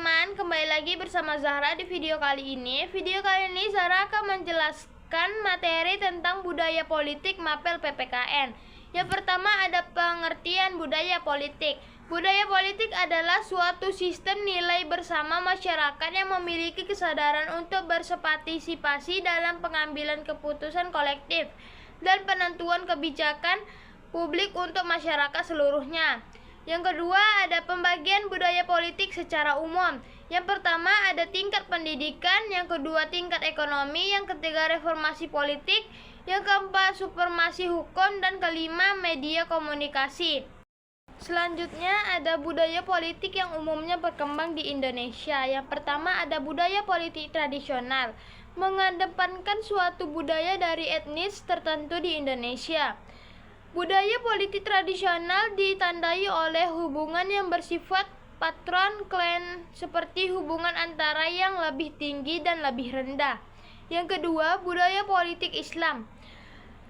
teman-teman, kembali lagi bersama Zahra di video kali ini. Video kali ini Zahra akan menjelaskan materi tentang budaya politik mapel PPKN. Yang pertama ada pengertian budaya politik. Budaya politik adalah suatu sistem nilai bersama masyarakat yang memiliki kesadaran untuk berpartisipasi dalam pengambilan keputusan kolektif dan penentuan kebijakan publik untuk masyarakat seluruhnya. Yang kedua ada pembagian budaya politik secara umum. Yang pertama ada tingkat pendidikan, yang kedua tingkat ekonomi, yang ketiga reformasi politik, yang keempat supremasi hukum, dan kelima media komunikasi. Selanjutnya ada budaya politik yang umumnya berkembang di Indonesia. Yang pertama ada budaya politik tradisional, mengedepankan suatu budaya dari etnis tertentu di Indonesia. Budaya politik tradisional ditandai oleh hubungan yang bersifat patron-klan seperti hubungan antara yang lebih tinggi dan lebih rendah. Yang kedua, budaya politik Islam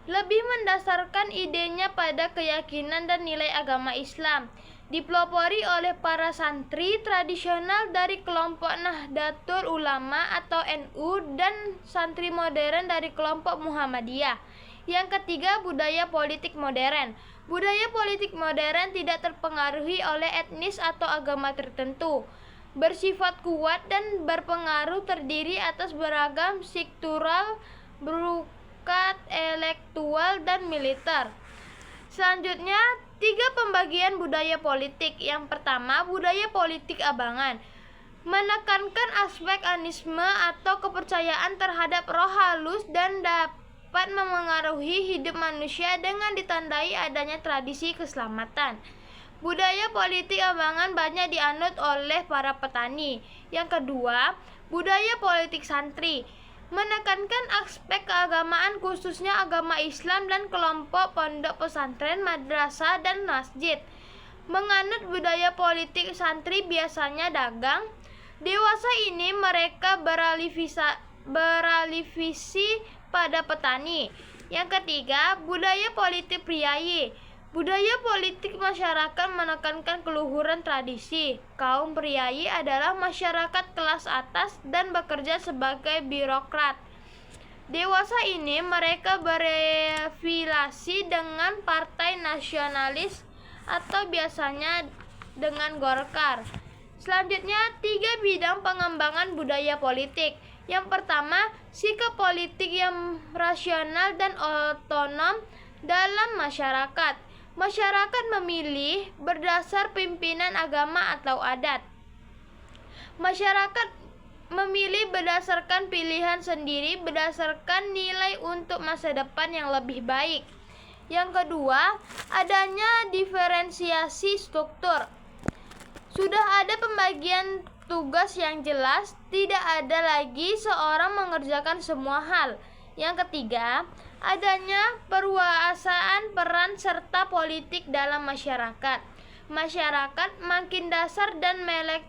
lebih mendasarkan idenya pada keyakinan dan nilai agama Islam, dipelopori oleh para santri tradisional dari kelompok Nahdlatul Ulama atau NU dan santri modern dari kelompok Muhammadiyah. Yang ketiga, budaya politik modern. Budaya politik modern tidak terpengaruhi oleh etnis atau agama tertentu, bersifat kuat dan berpengaruh, terdiri atas beragam struktural berukat intelektual dan militer. Selanjutnya, 3 pembagian budaya politik. Yang pertama, budaya politik abangan, menekankan aspek animisme atau kepercayaan terhadap roh halus dan dapat memengaruhi hidup manusia dengan ditandai adanya tradisi keselamatan. Budaya politik abangan banyak dianut oleh para petani. Yang kedua, budaya politik santri, menekankan aspek keagamaan khususnya agama Islam dan kelompok pondok pesantren, madrasah, dan masjid. Menganut budaya politik santri biasanya dagang. Dewasa ini mereka beralih visi pada petani. Yang ketiga, budaya politik priayi. Budaya politik masyarakat menekankan keluhuran tradisi. Kaum priayi adalah masyarakat kelas atas dan bekerja sebagai birokrat. Dewasa ini mereka berafiliasi dengan partai nasionalis atau biasanya dengan Golkar. Selanjutnya, 3 bidang pengembangan budaya politik. Yang pertama, sikap politik yang rasional dan otonom dalam masyarakat. Masyarakat memilih berdasar pimpinan agama atau adat. Masyarakat memilih berdasarkan pilihan sendiri, berdasarkan nilai untuk masa depan yang lebih baik. Yang kedua, adanya diferensiasi struktur. Sudah ada pembagian tugas yang jelas, tidak ada lagi seorang mengerjakan semua hal. Yang ketiga, adanya perluasan peran serta politik dalam masyarakat. Masyarakat makin dasar dan melek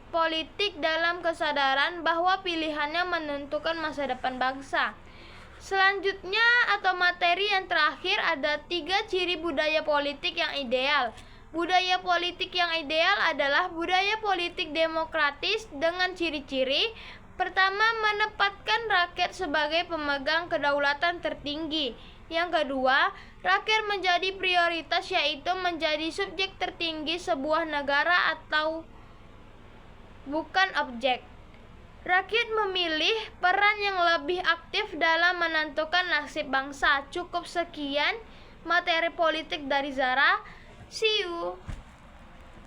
politik dalam kesadaran bahwa pilihannya menentukan masa depan bangsa. Selanjutnya atau materi yang terakhir ada 3 ciri budaya politik yang ideal. Budaya politik yang ideal adalah budaya politik demokratis dengan ciri-ciri. Pertama, menempatkan rakyat sebagai pemegang kedaulatan tertinggi. Yang kedua, rakyat menjadi prioritas, yaitu menjadi subjek tertinggi sebuah negara atau bukan objek. Rakyat memilih peran yang lebih aktif dalam menentukan nasib bangsa. Cukup sekian materi politik dari Zahra. See you.